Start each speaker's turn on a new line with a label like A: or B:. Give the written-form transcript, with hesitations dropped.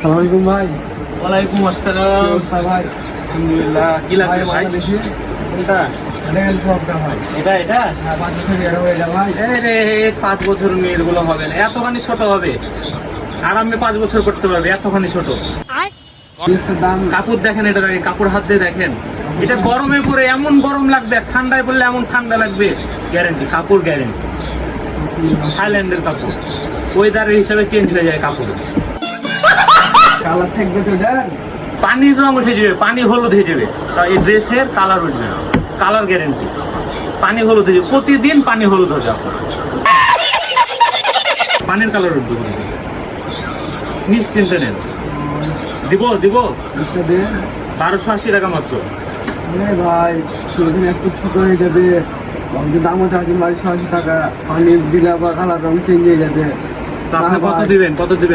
A: আসসালামু আলাইকুম ভাই।
B: ওয়ালাইকুম আসসালাম।
A: ভাই
B: আলহামদুলিল্লাহ। কি লাগবে ভাই? কোনটা?
A: ভাই
B: এটা এটা?
A: হ্যাঁ 5 বছর বিয়ে হয়ে যা ভাই।
B: এই রে 5 বছর মেয়ের গুলো হবে না, এতখানি ছোট হবে। আরামে 5 বছর করতে পারবে, এতখানি ছোট।
A: জিনিসটার দাম
B: কাপড় দেখেন, এটা দেখেন, কাপড় হাত দিয়ে দেখেন। এটা গরমে পরে এমন গরম লাগবে, ঠান্ডায় পড়লে এমন ঠান্ডা লাগবে। গ্যারেন্টি, কাপড় গ্যারেন্টি। থাইল্যান্ডের কাপড়, ওয়েদারের হিসাবে চেঞ্জ হয়ে যায় কাপড়।
A: কালার থাকবে তো এটা।
B: পানির রং উঠে যাবে, পানি হলুদ হয়ে যাবে, তা এই ড্রেসের কালার উঠবে না। কালার গ্যারেন্টি, পানি হলুদ হয়ে যাবে, প্রতিদিন পানি হলুদ হবে আপনার। পানির কালার উঠবে, নিশ্চিন্তে নেন। দিব দিব
A: জিনিসটা দেন।
B: 1280 টাকা মাত্র।
A: ভাই শুধু একটু ছোট হয়ে যাবে, দামও চাচ্ছি 2280 টাকা। পানি দিলে আবার কালার রং চেঞ্জ হয়ে যাবে।
B: তা আপনি কত দিবেন, কত দিবেন?